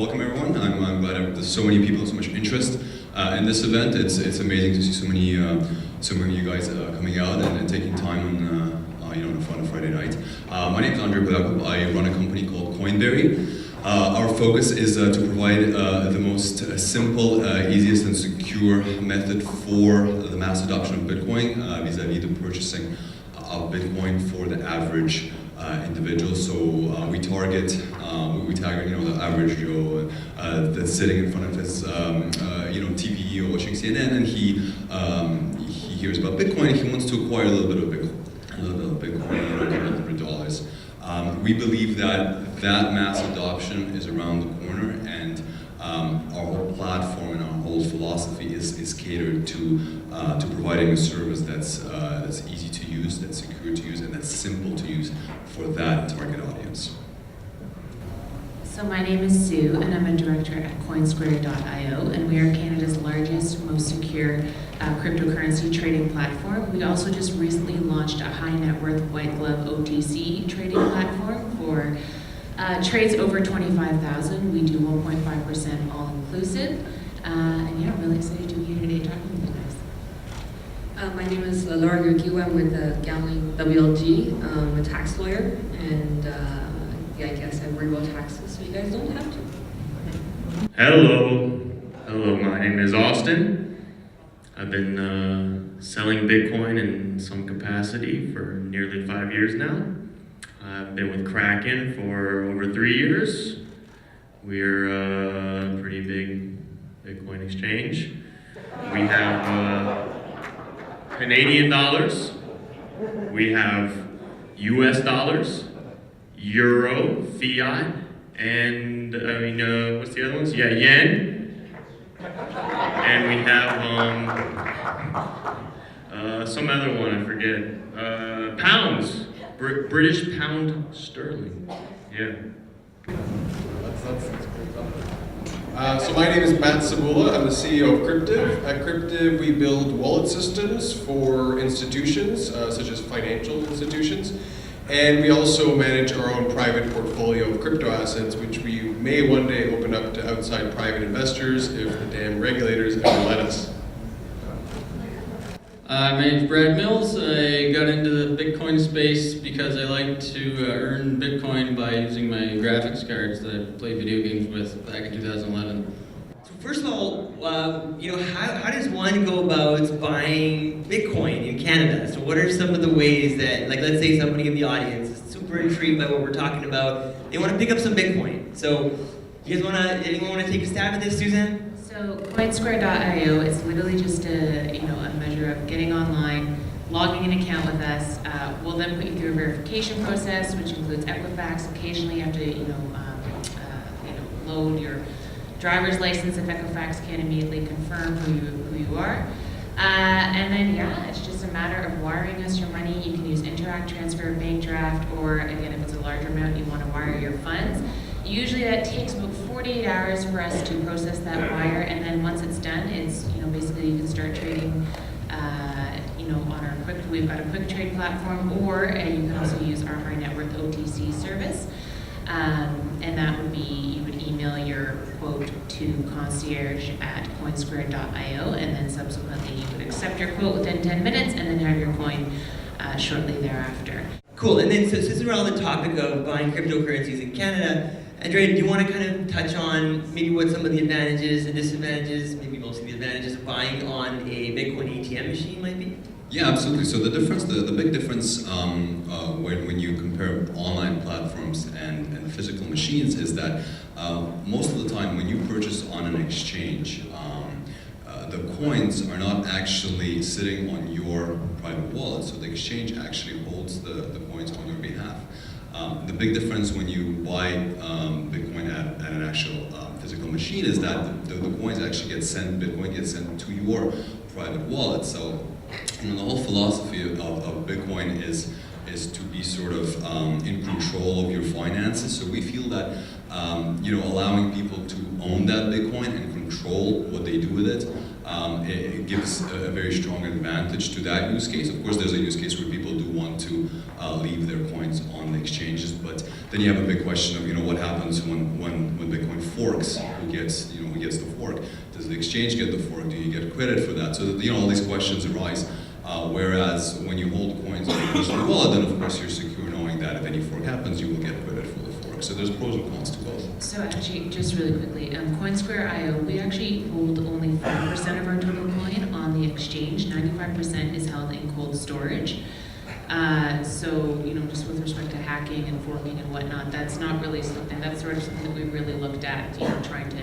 welcome everyone. I'm glad there's so many people, so much interest in this event. It's amazing to see so many of you guys coming out and taking time on a Friday night. My name is Andre Belakov. I run a company called Coinberry. Our focus is to provide the most simple, easiest, and secure method for the mass adoption of Bitcoin vis-a-vis the purchasing of Bitcoin for the average individual. So we target the average Joe that's sitting in front of his TV or watching CNN, and he hears about Bitcoin. He wants to acquire a little bit of Bitcoin, a couple $100. We believe that mass adoption is around the corner, and our whole platform and our whole philosophy is catered to providing a service that's easy to use, that's secure to use, and that's simple to use for that target audience. So my name is Sue, and I'm a director at Coinsquare.io, and we are Canada's largest, most secure cryptocurrency trading platform. We also just recently launched a high net worth white glove OTC trading platform for trades over 25,000. We do 1.5% all inclusive, and yeah, I'm really excited to be here today talking with you guys. My name is Laura Gurkiw. I'm with Gowling WLG. I'm a tax lawyer, and I guess I worry about taxes, so you guys don't have to. Hello, my name is Austin. I've been selling Bitcoin in some capacity for nearly 5 years now. I've been with Kraken for over 3 years. We're a pretty big Bitcoin exchange. We have Canadian dollars, we have US dollars, Euro, Fiat, and what's the other ones? Yeah, Yen. And we have some other one, I forget. Pounds, British pound sterling. Yeah. So my name is Matt Sabula. I'm the CEO of Cryptiv. At Cryptiv, we build wallet systems for institutions, such as financial institutions. And we also manage our own private portfolio of crypto assets, which we may one day open up to outside private investors if the damn regulators ever let us. My name's Brad Mills. I got into the Bitcoin space because I like to earn Bitcoin by using my graphics cards that I played video games with back in 2011. So first of all, how does one go about buying Bitcoin in Canada? So what are some of the ways that, like, let's say somebody in the audience is super intrigued by what we're talking about, they want to pick up some Bitcoin. So anyone want to take a stab at this, Suzanne? So Coinsquare.io is literally just a measure of getting online, logging an account with us. We'll then put you through a verification process, which includes Equifax. Occasionally, you have to load your driver's license if Equifax can't immediately confirm who you are. And then, it's just a matter of wiring us your money. You can use Interact, Transfer, Bank Draft, or again, if it's a larger amount, you want to wire your funds. Usually that takes about 48 hours for us to process that wire, and then once it's done, it's, basically you can start trading, on our we've got a quick trade platform, or you can also use our high net worth OTC service. And that would be, you would email your quote to concierge@coinsquare.io, and then subsequently you would accept your quote within 10 minutes and then have your coin shortly thereafter. Cool, and then so since we're on the topic of buying cryptocurrencies in Canada, Andre, do you want to kind of touch on maybe what some of the advantages and disadvantages, maybe mostly the advantages of buying on a Bitcoin ATM machine might be? Yeah, absolutely. So the difference, the big difference when you compare online platforms and physical machines is that most of the time when you purchase on an exchange, the coins are not actually sitting on your private wallet. So the exchange actually holds the coins on your behalf. The big difference when you buy Bitcoin at an actual physical machine is that the coins actually Bitcoin gets sent to your private wallet. So the whole philosophy of Bitcoin is to be sort of in control of your finances. So we feel that allowing people to own that Bitcoin and control what they do with it, it gives a very strong advantage to that use case. Of course, there's a use case where people do want to leave their coins on the exchanges. But then you have a big question of, you know, what happens when Bitcoin forks? Who gets the fork? Does the exchange get the fork? Do you get credit for that? So that, you know, all these questions arise. Whereas when you hold coins on your personal wallet, then of course you're secure knowing that if any fork happens, you will get credit for the fork. So there's pros and cons to both. So actually, just really quickly, CoinSquare.io, we actually hold only 5% of our total coin on the exchange. 95% is held in cold storage. So, you know, just with respect to hacking and forking and whatnot, that's not really something, that's sort of something that we really looked at, you know, trying to,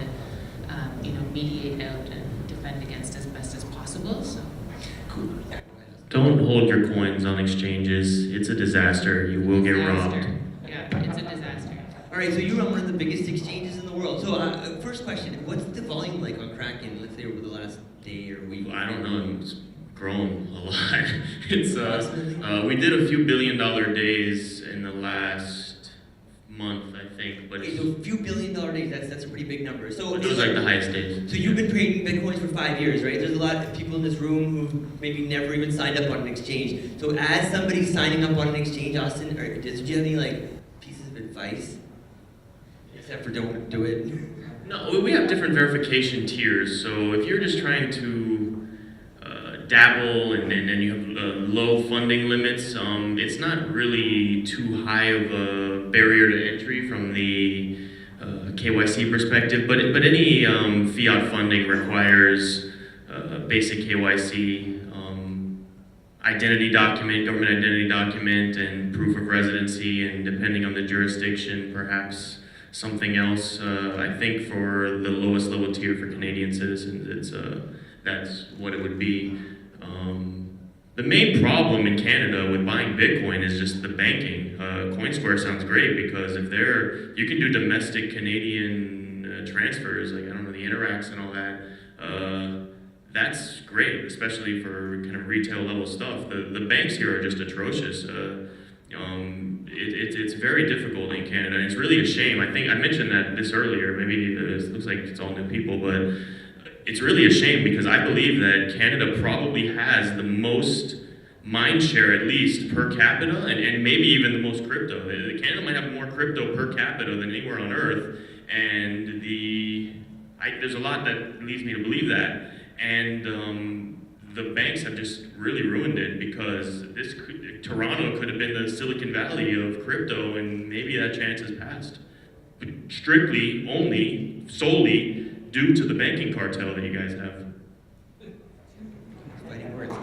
you know, mediate out and defend against as best as possible, so. Don't hold your coins on exchanges. It's a disaster. You will get robbed. Disaster. Yeah, it's a disaster. All right, so you run one of the biggest exchanges in the world. So, first question: what's the volume like on Kraken? Let's say over the last day or week. I don't know. It's grown a lot. It's we did a few $1 billion days in the last month, I think. But Okay, so a few $1 billion days. That's a pretty big number. So it was like the highest days. So you've been trading bitcoins for 5 years, right? There's a lot of people in this room who've maybe never even signed up on an exchange. So as somebody signing up on an exchange, Austin, did you have any like pieces of advice? Except for don't do it. No, we have different verification tiers. So if you're just trying to dabble and you have low funding limits, it's not really too high of a barrier to entry from the KYC perspective. But any fiat funding requires basic KYC, identity document, government identity document, and proof of residency, and depending on the jurisdiction, perhaps something else. I think for the lowest level tier for Canadian citizens, it's that's what it would be. The main problem in Canada with buying Bitcoin is just the banking. CoinSquare sounds great because if you can do domestic Canadian transfers, like I don't know, the Interacs and all that. That's great, especially for kind of retail level stuff. The banks here are just atrocious. It's very difficult in Canada, and it's really a shame. I think I mentioned this earlier. Maybe it looks like it's all new people, but it's really a shame because I believe that Canada probably has the most mind share, at least per capita, and maybe even the most crypto. Canada might have more crypto per capita than anywhere on earth, and there's a lot that leads me to believe that. And the banks have just really ruined it because Toronto could have been the Silicon Valley of crypto, and maybe that chance has passed. But solely due to the banking cartel that you guys have. Fighting words.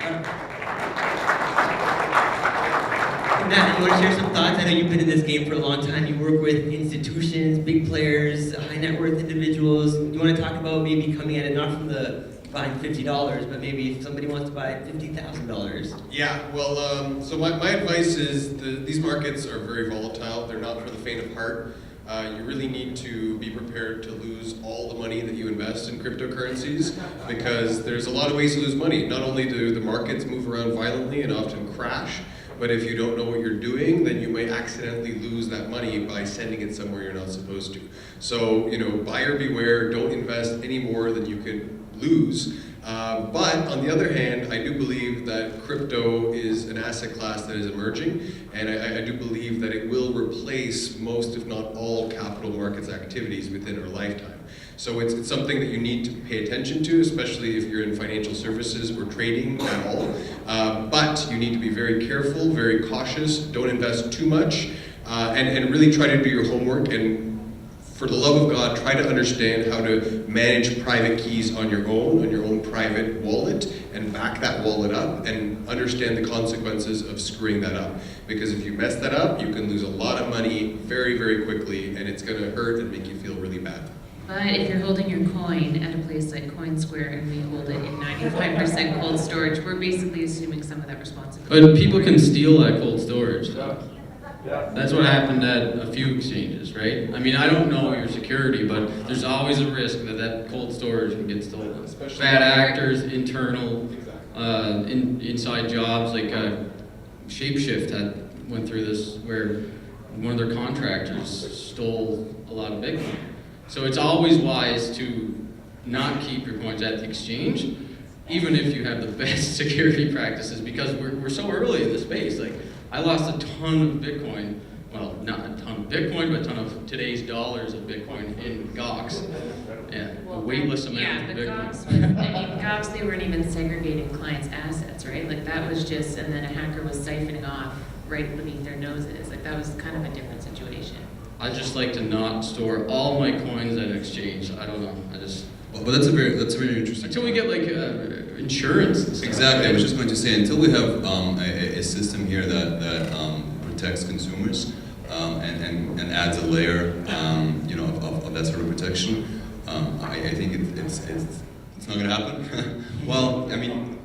Matt, you want to share some thoughts? I know you've been in this game for a long time. You work with institutions, big players, high net worth individuals. You want to talk about maybe coming at it not from the buying $50, but maybe if somebody wants to buy $50,000. Yeah, well, so my advice is these markets are very volatile. They're not for the faint of heart. You really need to be prepared to lose all the money that you invest in cryptocurrencies because there's a lot of ways to lose money. Not only do the markets move around violently and often crash, but if you don't know what you're doing, then you may accidentally lose that money by sending it somewhere you're not supposed to. So, you know, buyer beware, don't invest any more than you can lose. But on the other hand, I do believe that crypto is an asset class that is emerging, and I do believe that it will replace most, if not all, capital markets activities within our lifetime. So it's something that you need to pay attention to, especially if you're in financial services or trading at all. But you need to be very careful, very cautious, don't invest too much, and really try to do your homework, and for the love of God, try to understand how to manage private keys on your own private wallet, and back that wallet up, and understand the consequences of screwing that up. Because if you mess that up, you can lose a lot of money very, very quickly, and it's going to hurt and make you feel really bad. But if you're holding your coin at a place like CoinSquare and we hold it in 95% cold storage, we're basically assuming some of that responsibility. But people can steal that cold storage, though. That's what happened at a few exchanges, right? I mean, I don't know your security, but there's always a risk that cold storage can get stolen. Especially bad actors, internal, inside jobs, like Shapeshift went through this where one of their contractors stole a lot of Bitcoin. So it's always wise to not keep your coins at the exchange, even if you have the best security practices, because we're so early in the space. Like, I lost a ton of Bitcoin. Well, not a ton of Bitcoin, but a ton of today's dollars of Bitcoin in GOX. Yeah, a weightless amount Yeah, of but Bitcoin. Gox, was, I mean, Gox, they weren't even segregating clients' assets, right? Like that was just, and then a hacker was siphoning off right beneath their noses. Like that was kind of a different situation. I just like to not store all my coins at an exchange. I don't know. I just But that's a very interesting. until we get like insurance and stuff. Exactly. I was just going to say, until we have a system here that protects consumers and adds a layer, you know, of that sort of protection, I think it's not going to happen. Well, I mean,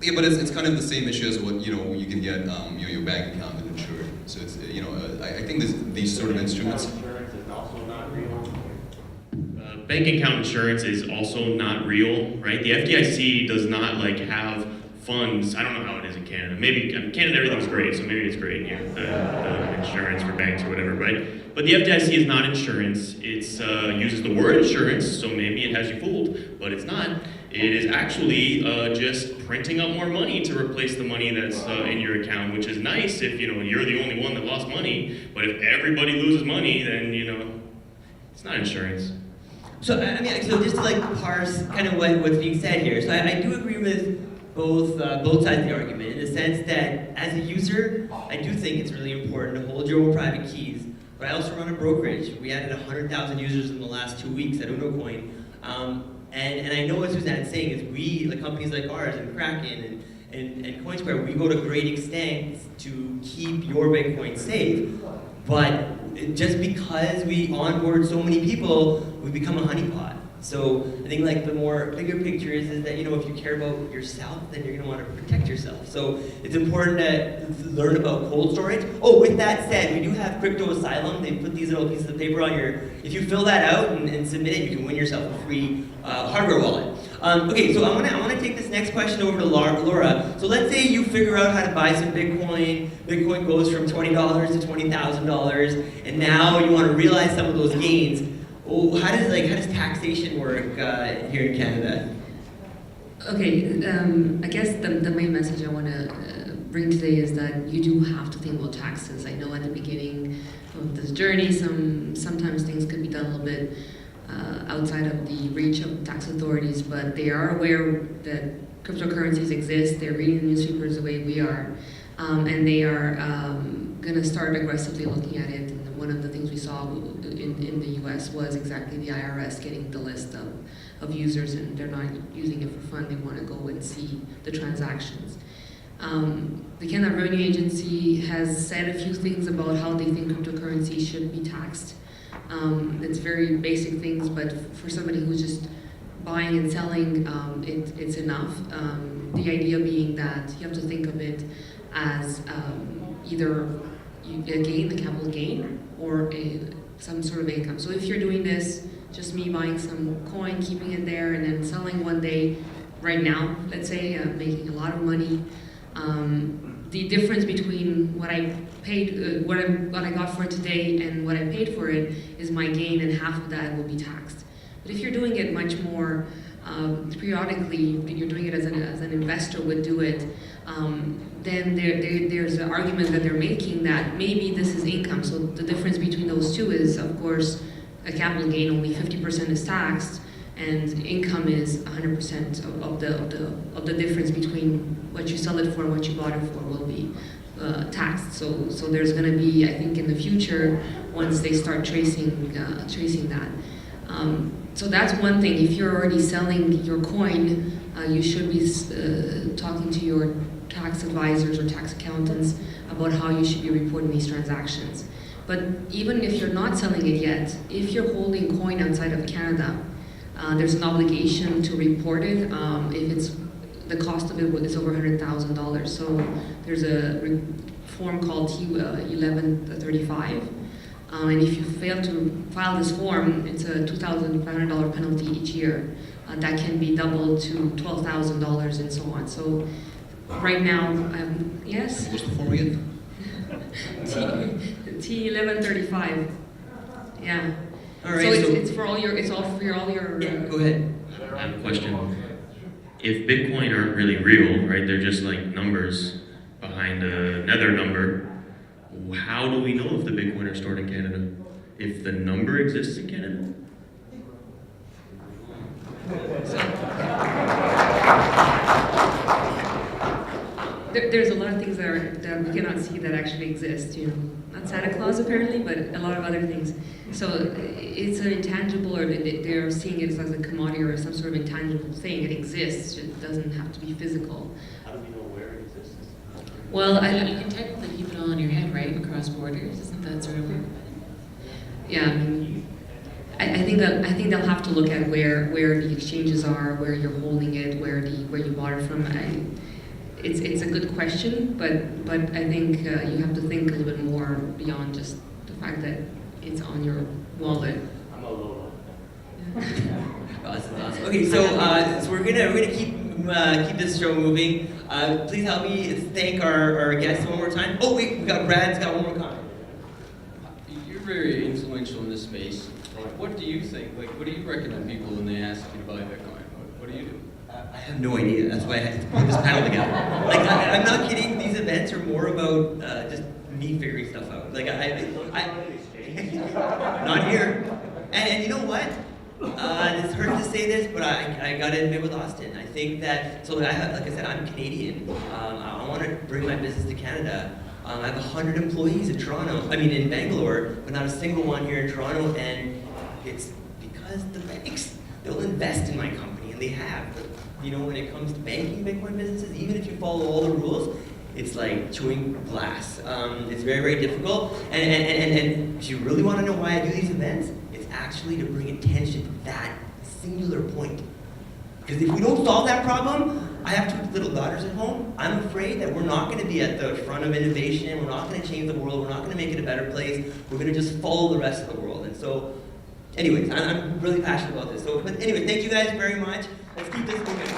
yeah, but it's kind of the same issue as what you know you can get your bank account insured. So it's you know I think these sort of instruments. Bank account insurance is also not real, right? The FDIC does not like have funds. I don't know how it is in Canada. Maybe in Canada everything's great, so maybe it's great here, the insurance for banks or whatever, right? But the FDIC is not insurance. It's uses the word insurance, so maybe it has you fooled, but it's not. It is actually just printing up more money to replace the money that's in your account, which is nice if you know you're the only one that lost money. But if everybody loses money, then you know it's not insurance. So I mean, so just to like parse kind of what's being said here. So I do agree with both sides of the argument in the sense that as a user, I do think it's really important to hold your own private keys. But I also run a brokerage. We added 100,000 users in the last 2 weeks at UnoCoin. And I know what Suzanne's saying is we, like companies like ours and Kraken and CoinSquare, we go to great extents to keep your Bitcoin safe. But just because we onboard so many people, we become a honeypot. So I think like the bigger picture is that, you know, if you care about yourself, then you're gonna want to protect yourself. So it's important to learn about cold storage. Oh, with that said, we do have Crypto Asylum. They put these little pieces of paper on if you fill that out and submit it, you can win yourself a free hardware wallet. Okay, so I wanna take this next question over to Laura. So let's say you figure out how to buy some Bitcoin. Bitcoin goes from $20 to $20,000, and now you want to realize some of those gains. Well, how does taxation work here in Canada? Okay, I guess the main message I want to bring today is that you do have to think about taxes. I know at the beginning of this journey, sometimes things could be done a little bit outside of the reach of tax authorities, but they are aware that cryptocurrencies exist. They're reading the newspapers the way we are, and they are going to start aggressively looking at it. And one of the things we saw in the U.S. was exactly the IRS getting the list of users, and they're not using it for fun. They want to go and see the transactions. The Canada Revenue Agency has said a few things about how they think cryptocurrency should be taxed. It's very basic things, but for somebody who's just buying and selling, it's enough. The idea being that you have to think of it as either a gain, the capital gain, or some sort of income. So if you're doing this, just me buying some coin, keeping it there, and then selling one day, right now, let's say, making a lot of money, the difference between what I paid, what I got for it today and what I paid for it is my gain, and half of that will be taxed. But if you're doing it much more periodically, you're doing it as an investor would do it, then there's an argument that they're making that maybe this is income. So the difference between those two is, of course, a capital gain, only 50% is taxed, and income is 100% of the difference between what you sell it for and what you bought it for will be taxed. So there's going to be, I think, in the future, once they start tracing that. So that's one thing. If you're already selling your coin, you should be talking to your tax advisors or tax accountants about how you should be reporting these transactions. But even if you're not selling it yet, if you're holding coin outside of Canada, there's an obligation to report it if it's the cost of it is over $100,000. So there's a form called T1135. And if you fail to file this form, it's a $2,500 penalty each year. That can be doubled to $12,000 and so on. So right now, yes? What's the form again? T1135. Yeah. All right. So it's for all your. Yeah, go ahead. I have a question. If Bitcoin aren't really real, right? They're just like numbers. behind another number. How do we know if the Bitcoin are stored in Canada? If the number exists in Canada? There's a lot of things that we cannot see that actually exist, you know. Not Santa Claus apparently, but a lot of other things. So it's an intangible, or they're seeing it as a commodity or some sort of intangible thing. It exists. It doesn't have to be physical. How do we know where it exists? Well, You can technically keep it all in your head, right, and cross borders, isn't that sort of yeah, I think they'll have to look at where the exchanges are, where you're holding it, where you bought it from. It's a good question, but I think you have to think a little bit more beyond just the fact that it's on your wallet. I'm a little. Awesome. Okay, so we're gonna keep this show moving. Please help me thank our guests one more time. Oh wait, we got Brad's got one more comment. You're very influential in this space. Like, what do you think? Like, what do you recommend people when they ask you to buy Bitcoin? What do you do? I have no idea. That's why I had to put this panel together. Like, I'm not kidding. These events are more about just me figuring stuff out. Like, I not here. And you know what? It's hard to say this, but I gotta admit with Austin, I think that, so like I said, I'm Canadian. I want to bring my business to Canada. I have 100 employees in in Bangalore, but not a single one here in Toronto, and it's because the banks, they'll invest in my company, and they have. But, you know, when it comes to banking Bitcoin businesses, even if you follow all the rules, it's like chewing glass. It's very, very difficult, and if you really want to know why I do these events, it's actually to bring attention to that singular point. Because if we don't solve that problem, I have two little daughters at home. I'm afraid that we're not going to be at the front of innovation. We're not going to change the world. We're not going to make it a better place. We're going to just follow the rest of the world. And so, anyways, I'm really passionate about this. So, but anyway, thank you guys very much. Let's keep this moving.